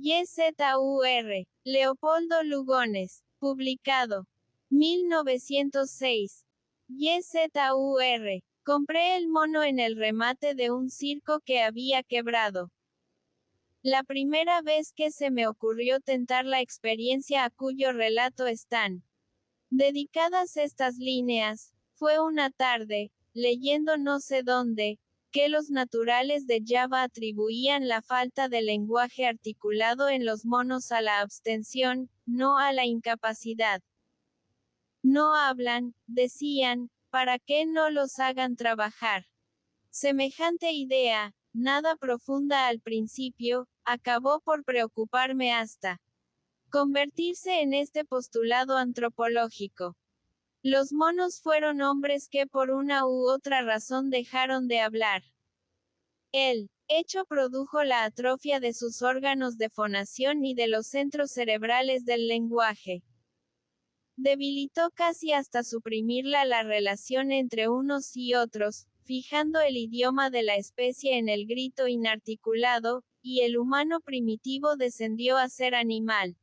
YZUR. Leopoldo Lugones. Publicado. 1906. YZUR. Compré el mono en el remate de un circo que había quebrado. La primera vez que se me ocurrió tentar la experiencia a cuyo relato están dedicadas estas líneas, fue una tarde, leyendo no sé dónde, que los naturales de Java atribuían la falta de lenguaje articulado en los monos a la abstención, no a la incapacidad. No hablan, decían, para que no los hagan trabajar. Semejante idea, nada profunda al principio, acabó por preocuparme hasta convertirse en este postulado antropológico. Los monos fueron hombres que por una u otra razón dejaron de hablar. El hecho produjo la atrofia de sus órganos de fonación y de los centros cerebrales del lenguaje. Debilitó casi hasta suprimirla la relación entre unos y otros, fijando el idioma de la especie en el grito inarticulado, y el humano primitivo descendió a ser animal.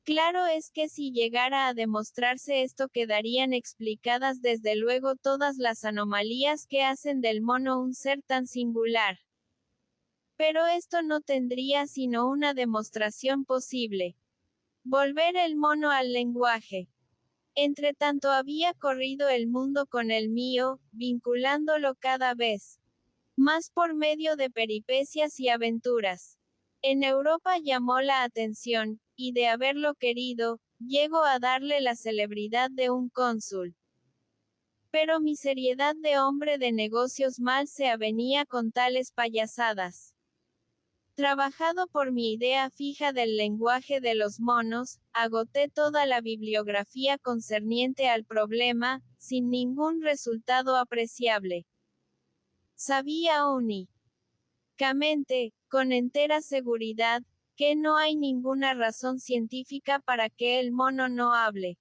Claro es que si llegara a demostrarse esto quedarían explicadas desde luego todas las anomalías que hacen del mono un ser tan singular. Pero esto no tendría sino una demostración posible. Volver el mono al lenguaje. Entre tanto había corrido el mundo con el mío, vinculándolo cada vez más por medio de peripecias y aventuras. En Europa llamó la atención, y de haberlo querido, llegó a darle la celebridad de un cónsul. Pero mi seriedad de hombre de negocios mal se avenía con tales payasadas. Trabajado por mi idea fija del lenguaje de los monos, agoté toda la bibliografía concerniente al problema, sin ningún resultado apreciable. Sabía únicamente, con entera seguridad, que no hay ninguna razón científica para que el mono no hable.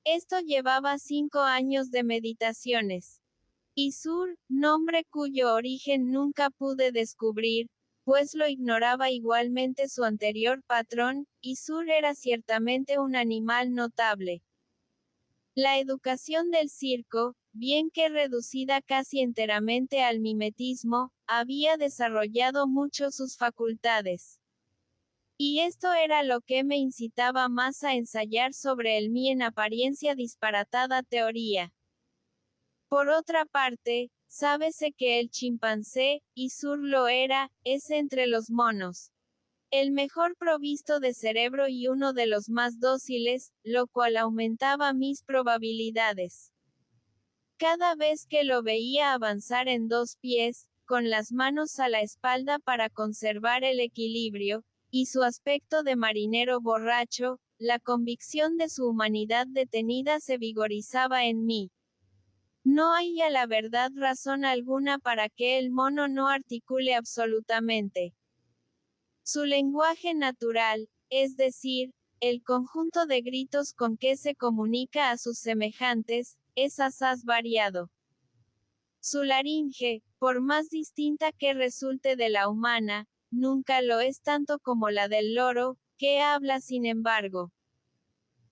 Esto llevaba 5 años de meditaciones. Isur, nombre cuyo origen nunca pude descubrir, pues lo ignoraba igualmente su anterior patrón, Isur era ciertamente un animal notable. La educación del circo, bien que reducida casi enteramente al mimetismo, había desarrollado mucho sus facultades. Y esto era lo que me incitaba más a ensayar sobre el mi en apariencia disparatada teoría. Por otra parte, sábese que el chimpancé, Isur lo era, es entre los monos el mejor provisto de cerebro y uno de los más dóciles, lo cual aumentaba mis probabilidades. Cada vez que lo veía avanzar en 2 pies, con las manos a la espalda para conservar el equilibrio, y su aspecto de marinero borracho, la convicción de su humanidad detenida se vigorizaba en mí. No hay a la verdad razón alguna para que el mono no articule absolutamente. Su lenguaje natural, es decir, el conjunto de gritos con que se comunica a sus semejantes, es asaz variado. Su laringe, por más distinta que resulte de la humana, nunca lo es tanto como la del loro, que habla sin embargo.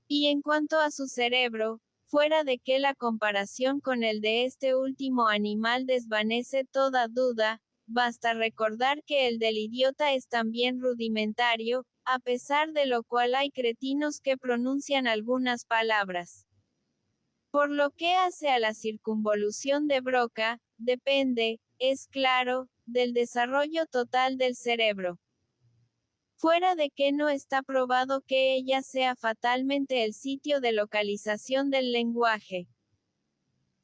Y en cuanto a su cerebro, fuera de que la comparación con el de este último animal desvanece toda duda, basta recordar que el del idiota es también rudimentario, a pesar de lo cual hay cretinos que pronuncian algunas palabras. Por lo que hace a la circunvolución de Broca, depende, es claro, del desarrollo total del cerebro. Fuera de que no está probado que ella sea fatalmente el sitio de localización del lenguaje.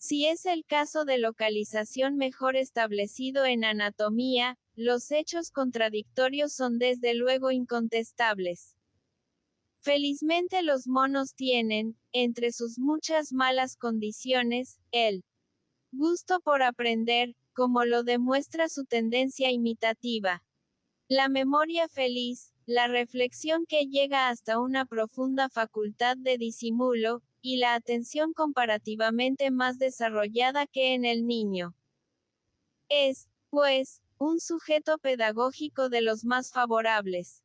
Si es el caso de localización mejor establecido en anatomía, los hechos contradictorios son desde luego incontestables. Felizmente los monos tienen, entre sus muchas malas condiciones, el gusto por aprender, como lo demuestra su tendencia imitativa. La memoria feliz, la reflexión que llega hasta una profunda facultad de disimulo, y la atención comparativamente más desarrollada que en el niño. Es, pues, un sujeto pedagógico de los más favorables.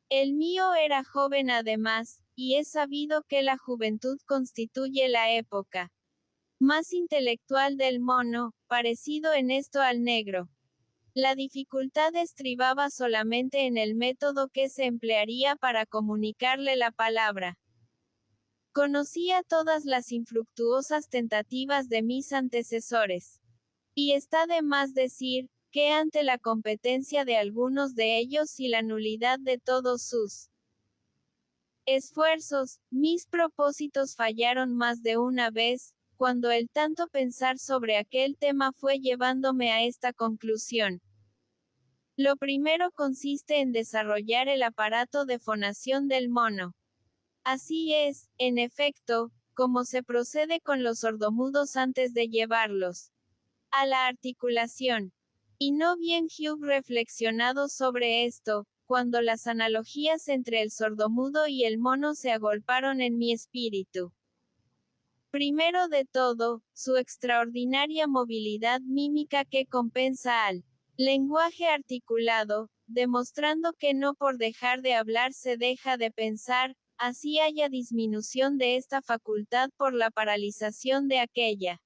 El mío era joven además, y es sabido que la juventud constituye la época más intelectual del mono, parecido en esto al negro. La dificultad estribaba solamente en el método que se emplearía para comunicarle la palabra. Conocía todas las infructuosas tentativas de mis antecesores. Y está de más decir, que ante la competencia de algunos de ellos y la nulidad de todos sus esfuerzos, mis propósitos fallaron más de una vez, cuando el tanto pensar sobre aquel tema fue llevándome a esta conclusión. Lo primero consiste en desarrollar el aparato de fonación del mono. Así es, en efecto, como se procede con los sordomudos antes de llevarlos a la articulación. Y no bien Hugh reflexionado sobre esto, cuando las analogías entre el sordomudo y el mono se agolparon en mi espíritu. Primero de todo, su extraordinaria movilidad mímica que compensa al lenguaje articulado, demostrando que no por dejar de hablar se deja de pensar, así haya disminución de esta facultad por la paralización de aquella.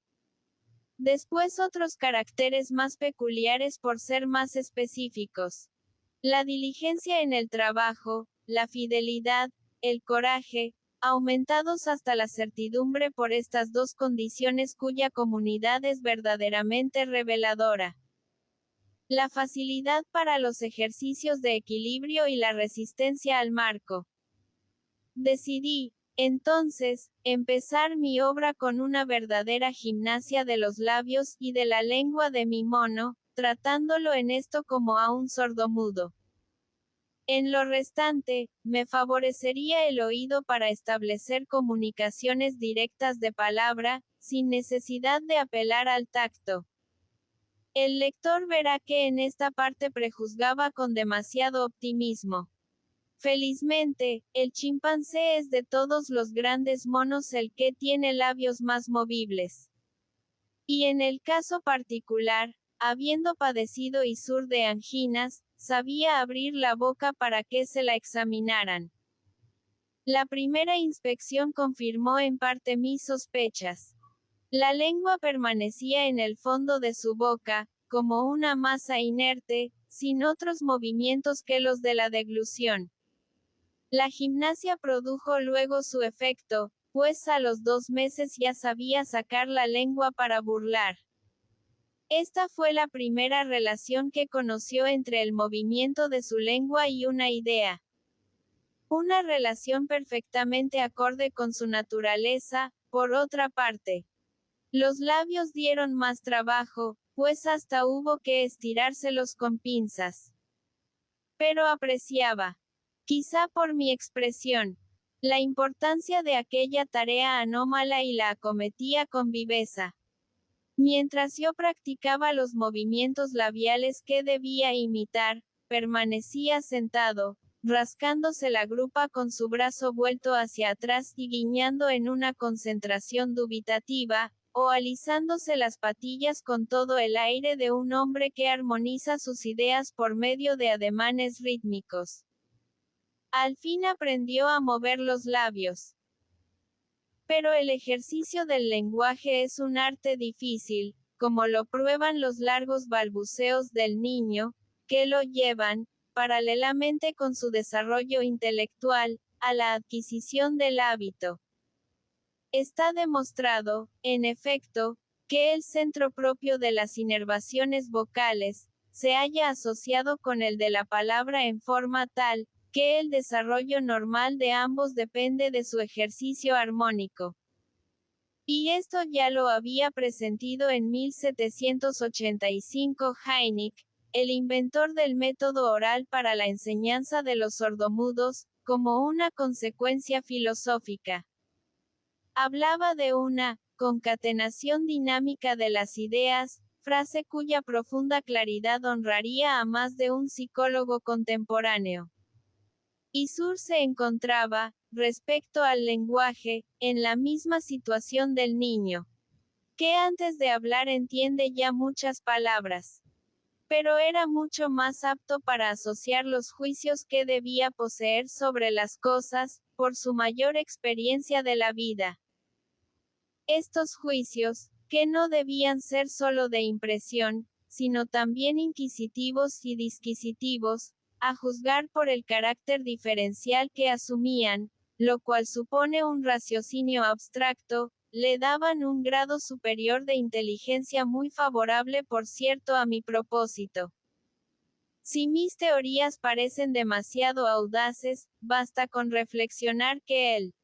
Después otros caracteres más peculiares por ser más específicos. La diligencia en el trabajo, la fidelidad, el coraje, aumentados hasta la certidumbre por estas dos condiciones cuya comunidad es verdaderamente reveladora. La facilidad para los ejercicios de equilibrio y la resistencia al marco. Decidí, entonces, empezar mi obra con una verdadera gimnasia de los labios y de la lengua de mi mono, tratándolo en esto como a un sordomudo. En lo restante, me favorecería el oído para establecer comunicaciones directas de palabra, sin necesidad de apelar al tacto. El lector verá que en esta parte prejuzgaba con demasiado optimismo. Felizmente, el chimpancé es de todos los grandes monos el que tiene labios más movibles. Y en el caso particular, habiendo padecido Isur de anginas, sabía abrir la boca para que se la examinaran. La primera inspección confirmó en parte mis sospechas. La lengua permanecía en el fondo de su boca, como una masa inerte, sin otros movimientos que los de la deglución. La gimnasia produjo luego su efecto, pues a los 2 meses ya sabía sacar la lengua para burlar. Esta fue la primera relación que conoció entre el movimiento de su lengua y una idea. Una relación perfectamente acorde con su naturaleza, por otra parte. Los labios dieron más trabajo, pues hasta hubo que estirárselos con pinzas. Pero apreciaba, quizá por mi expresión, la importancia de aquella tarea anómala y la acometía con viveza. Mientras yo practicaba los movimientos labiales que debía imitar, permanecía sentado, rascándose la grupa con su brazo vuelto hacia atrás y guiñando en una concentración dubitativa, o alisándose las patillas con todo el aire de un hombre que armoniza sus ideas por medio de ademanes rítmicos. Al fin aprendió a mover los labios. Pero el ejercicio del lenguaje es un arte difícil, como lo prueban los largos balbuceos del niño, que lo llevan, paralelamente con su desarrollo intelectual, a la adquisición del hábito. Está demostrado, en efecto, que el centro propio de las inervaciones vocales, se halla asociado con el de la palabra en forma tal, que el desarrollo normal de ambos depende de su ejercicio armónico. Y esto ya lo había presentido en 1785 Heineck, el inventor del método oral para la enseñanza de los sordomudos, como una consecuencia filosófica. Hablaba de una concatenación dinámica de las ideas, frase cuya profunda claridad honraría a más de un psicólogo contemporáneo. Isur se encontraba, respecto al lenguaje, en la misma situación del niño, que antes de hablar entiende ya muchas palabras. pero era mucho más apto para asociar los juicios que debía poseer sobre las cosas, por su mayor experiencia de la vida. Estos juicios, que no debían ser solo de impresión, sino también inquisitivos y disquisitivos, a juzgar por el carácter diferencial que asumían, lo cual supone un raciocinio abstracto, le daban un grado superior de inteligencia muy favorable, por cierto, a mi propósito. Si mis teorías parecen demasiado audaces, basta con reflexionar que el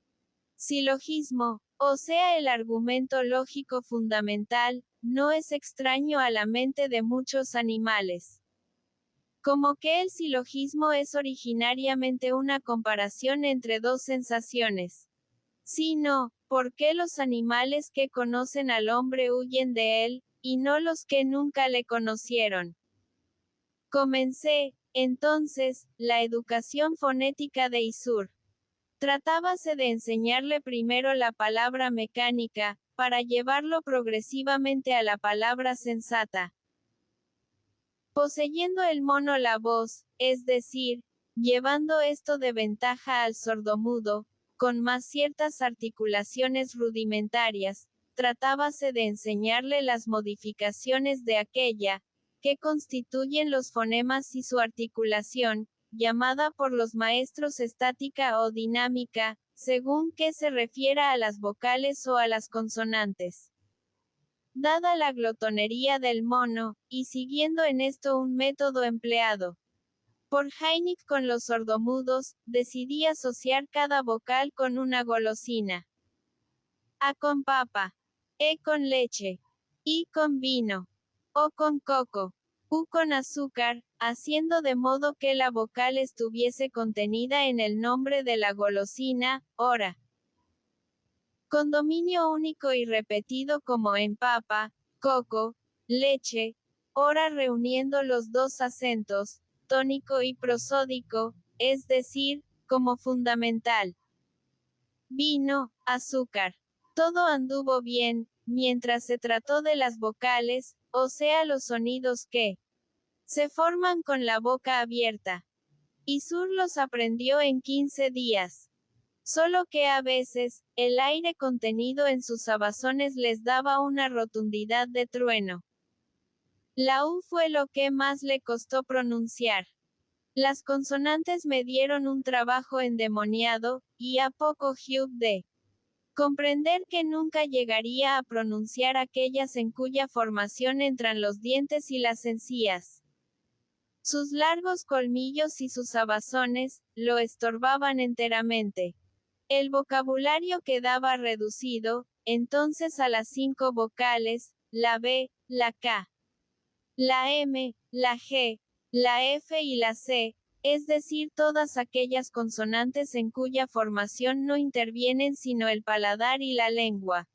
silogismo, o sea el argumento lógico fundamental, no es extraño a la mente de muchos animales. Como que el silogismo es originariamente una comparación entre dos sensaciones. Si no, ¿por qué los animales que conocen al hombre huyen de él, y no los que nunca le conocieron? Comencé, entonces, la educación fonética de Isur. Tratábase de enseñarle primero la palabra mecánica, para llevarlo progresivamente a la palabra sensata. Poseyendo el mono la voz, es decir, llevando esto de ventaja al sordomudo, con más ciertas articulaciones rudimentarias, tratábase de enseñarle las modificaciones de aquella, que constituyen los fonemas y su articulación, llamada por los maestros estática o dinámica, según que se refiera a las vocales o a las consonantes. Dada la glotonería del mono, y siguiendo en esto un método empleado por Heineck con los sordomudos, decidí asociar cada vocal con una golosina. A con papa, E con leche, I con vino, O con coco, U con azúcar, haciendo de modo que la vocal estuviese contenida en el nombre de la golosina, ora. Con dominio único y repetido como en papa, coco, leche, ora reuniendo los dos acentos, tónico y prosódico, es decir, como fundamental. Vino, azúcar. Todo anduvo bien, mientras se trató de las vocales, o sea los sonidos que se forman con la boca abierta. Isur los aprendió en 15 días. Solo que a veces, el aire contenido en sus abazones les daba una rotundidad de trueno. La U fue lo que más le costó pronunciar. Las consonantes me dieron un trabajo endemoniado, y a poco Hugh de comprender que nunca llegaría a pronunciar aquellas en cuya formación entran los dientes y las encías. Sus largos colmillos y sus abazones, lo estorbaban enteramente. El vocabulario quedaba reducido, entonces a las 5 vocales, la B, la K, la M, la G, la F y la C, es decir, todas aquellas consonantes en cuya formación no intervienen sino el paladar y la lengua.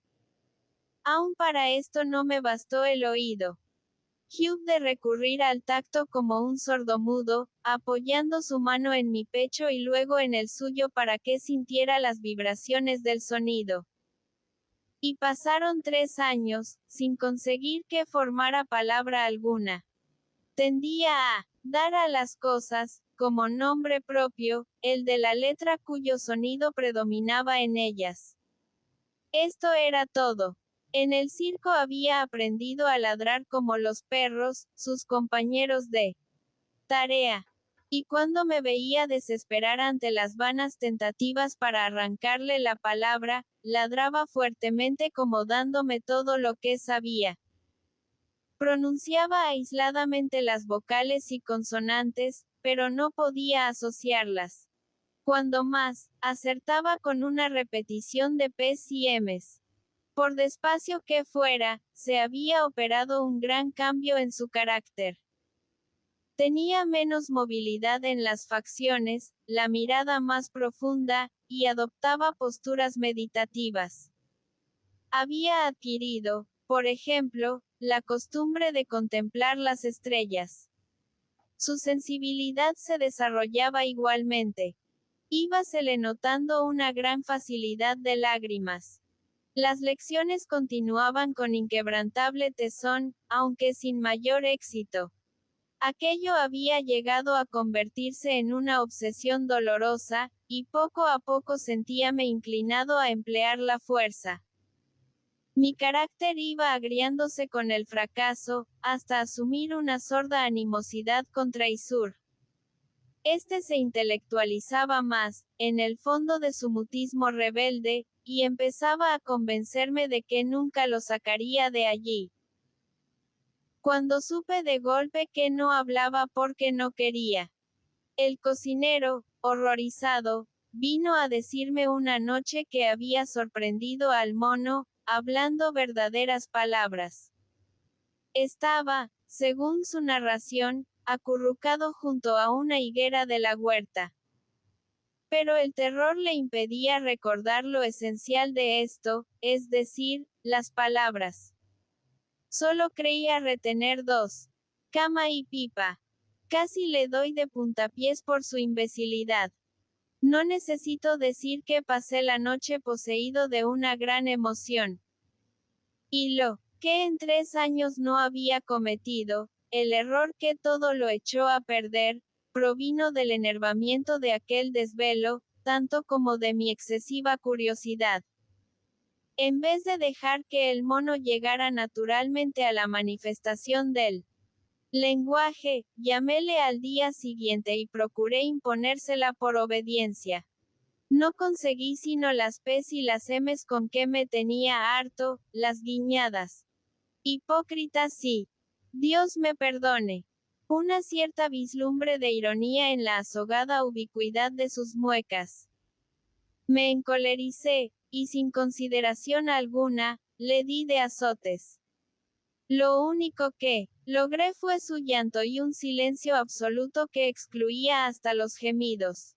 Aún para esto no me bastó el oído. Hugh de recurrir al tacto como un sordomudo, apoyando su mano en mi pecho y luego en el suyo para que sintiera las vibraciones del sonido. Y pasaron 3 años, sin conseguir que formara palabra alguna. Tendía a dar a las cosas, como nombre propio, el de la letra cuyo sonido predominaba en ellas. Esto era todo. En el circo había aprendido a ladrar como los perros, sus compañeros de tarea. Y cuando me veía desesperar ante las vanas tentativas para arrancarle la palabra, ladraba fuertemente como dándome todo lo que sabía. Pronunciaba aisladamente las vocales y consonantes, pero no podía asociarlas. Cuando más, acertaba con una repetición de P's y M's. Por despacio que fuera, se había operado un gran cambio en su carácter. Tenía menos movilidad en las facciones, la mirada más profunda, y adoptaba posturas meditativas. Había adquirido, por ejemplo, la costumbre de contemplar las estrellas. Su sensibilidad se desarrollaba igualmente. Íbasele notando una gran facilidad de lágrimas. Las lecciones continuaban con inquebrantable tesón, aunque sin mayor éxito. Aquello había llegado a convertirse en una obsesión dolorosa, y poco a poco sentíame inclinado a emplear la fuerza. Mi carácter iba agriándose con el fracaso, hasta asumir una sorda animosidad contra Isur. Este se intelectualizaba más, en el fondo de su mutismo rebelde, y empezaba a convencerme de que nunca lo sacaría de allí. Cuando supe de golpe que no hablaba porque no quería. El cocinero, horrorizado, vino a decirme una noche que había sorprendido al mono, hablando verdaderas palabras. Estaba, según su narración, acurrucado junto a una higuera de la huerta. Pero el terror le impedía recordar lo esencial de esto, es decir, las palabras. Solo creía retener dos: cama y pipa. Casi le doy de puntapiés por su imbecilidad. No necesito decir que pasé la noche poseído de una gran emoción. Y lo que en 3 años no había cometido, el error que todo lo echó a perder, provino del enervamiento de aquel desvelo, tanto como de mi excesiva curiosidad. En vez de dejar que el mono llegara naturalmente a la manifestación del lenguaje, llaméle al día siguiente y procuré imponérsela por obediencia. No conseguí sino las pes y las emes con que me tenía harto, las guiñadas. Hipócrita sí. Dios me perdone. Una cierta vislumbre de ironía en la azogada ubicuidad de sus muecas. Me encolericé, y sin consideración alguna, le di de azotes. Lo único que logré fue su llanto y un silencio absoluto que excluía hasta los gemidos.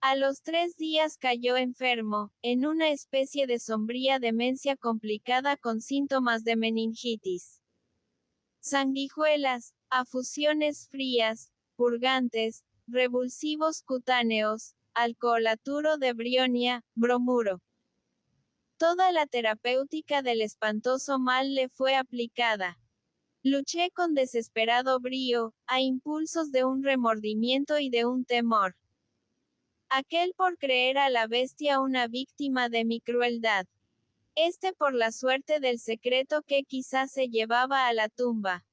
A los 3 días cayó enfermo, en una especie de sombría demencia complicada con síntomas de meningitis. Sanguijuelas, afusiones frías, purgantes, revulsivos cutáneos, alcoholaturo de brionia, bromuro. Toda la terapéutica del espantoso mal le fue aplicada. Luché con desesperado brío, a impulsos de un remordimiento y de un temor. Aquel por creer a la bestia una víctima de mi crueldad. Este por la suerte del secreto que quizás se llevaba a la tumba.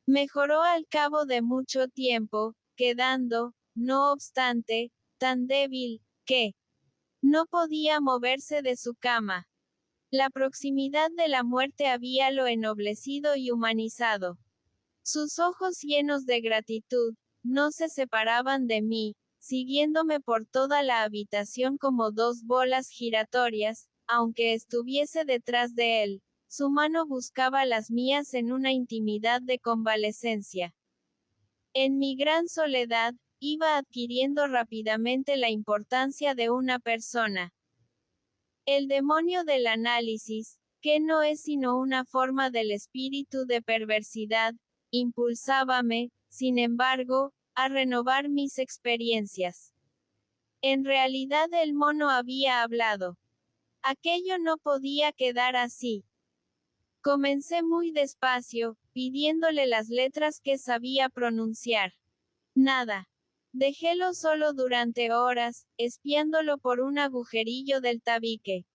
Mejoró al cabo de mucho tiempo, quedando, no obstante, tan débil, que no podía moverse de su cama. La proximidad de la muerte habíalo ennoblecido y humanizado. Sus ojos llenos de gratitud, no se separaban de mí, siguiéndome por toda la habitación como dos bolas giratorias, aunque estuviese detrás de él. Su mano buscaba las mías en una intimidad de convalecencia. En mi gran soledad, iba adquiriendo rápidamente la importancia de una persona. El demonio del análisis, que no es sino una forma del espíritu de perversidad, impulsábame, sin embargo, a renovar mis experiencias. En realidad el mono había hablado. Aquello no podía quedar así. Comencé muy despacio, pidiéndole las letras que sabía pronunciar. Nada. Dejélo solo durante horas, espiándolo por un agujerillo del tabique.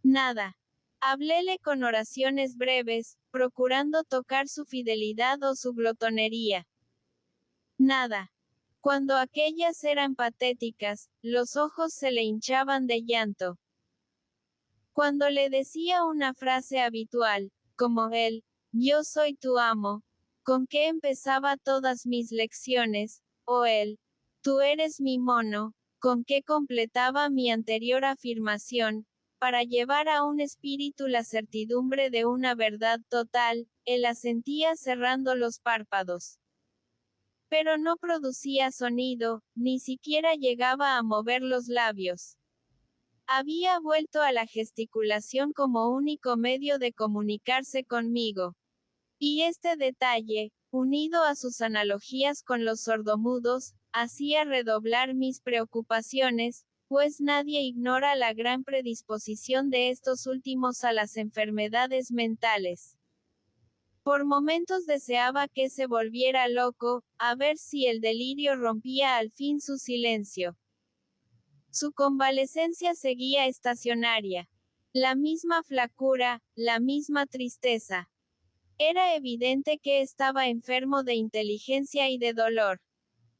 Nada. Habléle con oraciones breves, procurando tocar su fidelidad o su glotonería. Nada. Cuando aquellas eran patéticas, los ojos se le hinchaban de llanto. Cuando le decía una frase habitual, como el "yo soy tu amo", con que empezaba todas mis lecciones, o el "tú eres mi mono", con que completaba mi anterior afirmación, para llevar a un espíritu la certidumbre de una verdad total, él asentía cerrando los párpados. Pero no producía sonido, ni siquiera llegaba a mover los labios. Había vuelto a la gesticulación como único medio de comunicarse conmigo. Y este detalle, unido a sus analogías con los sordomudos, hacía redoblar mis preocupaciones, pues nadie ignora la gran predisposición de estos últimos a las enfermedades mentales. Por momentos deseaba que se volviera loco, a ver si el delirio rompía al fin su silencio. Su convalecencia seguía estacionaria. La misma flacura, la misma tristeza. Era evidente que estaba enfermo de inteligencia y de dolor.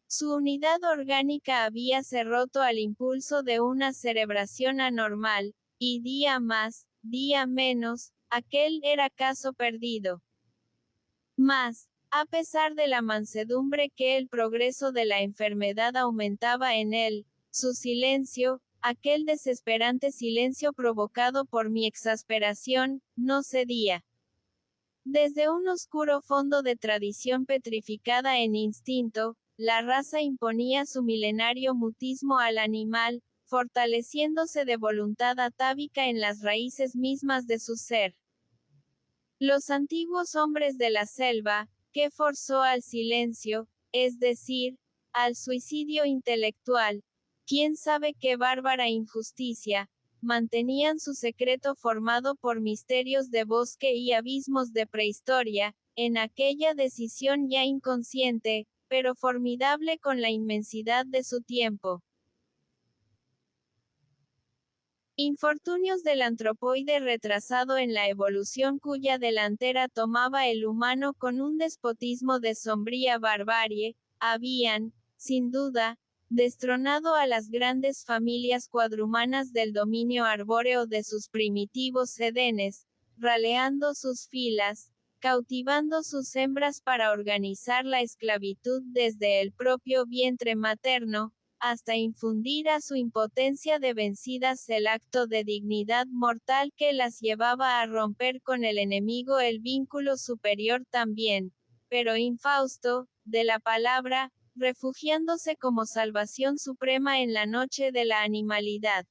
Su unidad orgánica habíase roto al impulso de una cerebración anormal, y día más, día menos, aquel era caso perdido. Mas, a pesar de la mansedumbre que el progreso de la enfermedad aumentaba en él, su silencio, aquel desesperante silencio provocado por mi exasperación, no cedía. Desde un oscuro fondo de tradición petrificada en instinto, la raza imponía su milenario mutismo al animal, fortaleciéndose de voluntad atávica en las raíces mismas de su ser. Los antiguos hombres de la selva, que forzó al silencio, es decir, al suicidio intelectual, quién sabe qué bárbara injusticia, mantenían su secreto formado por misterios de bosque y abismos de prehistoria, en aquella decisión ya inconsciente, pero formidable con la inmensidad de su tiempo. Infortunios del antropoide retrasado en la evolución cuya delantera tomaba el humano con un despotismo de sombría barbarie, habían, sin duda, destronado a las grandes familias cuadrumanas del dominio arbóreo de sus primitivos edenes, raleando sus filas, cautivando sus hembras para organizar la esclavitud desde el propio vientre materno, hasta infundir a su impotencia de vencidas el acto de dignidad mortal que las llevaba a romper con el enemigo el vínculo superior también, pero infausto, de la palabra, refugiándose como salvación suprema en la noche de la animalidad.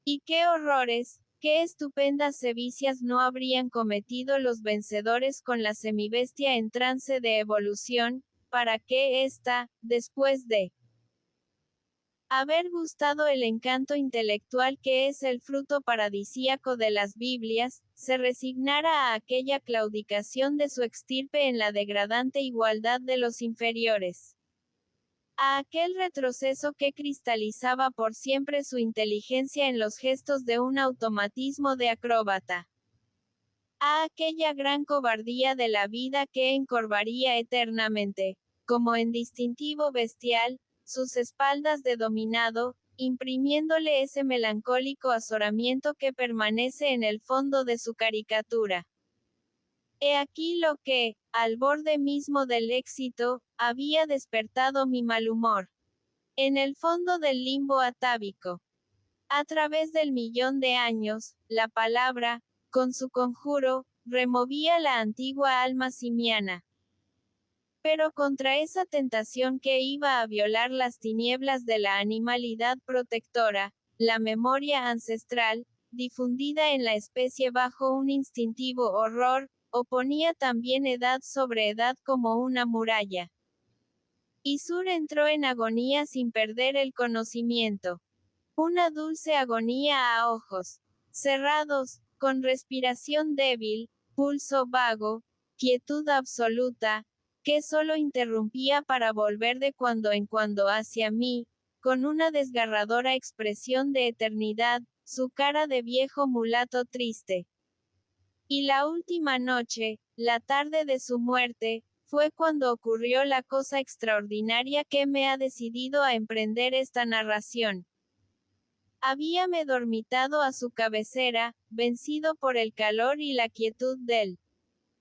Y qué horrores, qué estupendas sevicias no habrían cometido los vencedores con la semibestia en trance de evolución, para que ésta, después de haber gustado el encanto intelectual que es el fruto paradisíaco de las Biblias, se resignara a aquella claudicación de su extirpe en la degradante igualdad de los inferiores. A aquel retroceso que cristalizaba por siempre su inteligencia en los gestos de un automatismo de acróbata. A aquella gran cobardía de la vida que encorvaría eternamente, como en distintivo bestial, sus espaldas de dominado, imprimiéndole ese melancólico azoramiento que permanece en el fondo de su caricatura. He aquí lo que, al borde mismo del éxito, había despertado mi mal humor. En el fondo del limbo atávico. A través del millón de años, la palabra, con su conjuro, removía la antigua alma simiana. Pero contra esa tentación que iba a violar las tinieblas de la animalidad protectora, la memoria ancestral, difundida en la especie bajo un instintivo horror, oponía también edad sobre edad como una muralla. Isur entró en agonía sin perder el conocimiento. Una dulce agonía a ojos cerrados, con respiración débil, pulso vago, quietud absoluta, que solo interrumpía para volver de cuando en cuando hacia mí, con una desgarradora expresión de eternidad, su cara de viejo mulato triste. Y la última noche, la tarde de su muerte, fue cuando ocurrió la cosa extraordinaria que me ha decidido a emprender esta narración. Habíame dormitado a su cabecera, vencido por el calor y la quietud del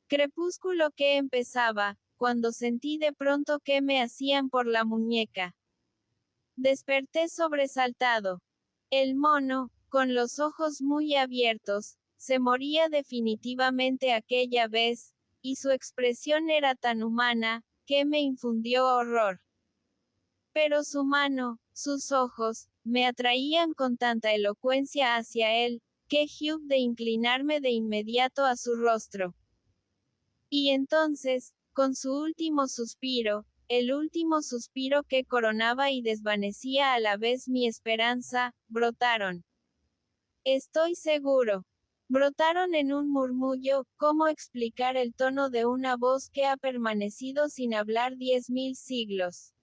crepúsculo que empezaba, cuando sentí de pronto que me hacían por la muñeca. Desperté sobresaltado. El mono, con los ojos muy abiertos, se moría definitivamente aquella vez, y su expresión era tan humana, que me infundió horror. Pero su mano, sus ojos, me atraían con tanta elocuencia hacia él, que hube de inclinarme de inmediato a su rostro. Y entonces, con su último suspiro, el último suspiro que coronaba y desvanecía a la vez mi esperanza, brotaron. Estoy seguro. Brotaron en un murmullo. ¿Cómo explicar el tono de una voz que ha permanecido sin hablar 10.000 siglos?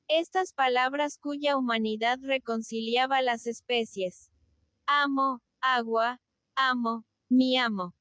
Estas palabras cuya humanidad reconciliaba las especies. Amo, agua, amo, mi amo.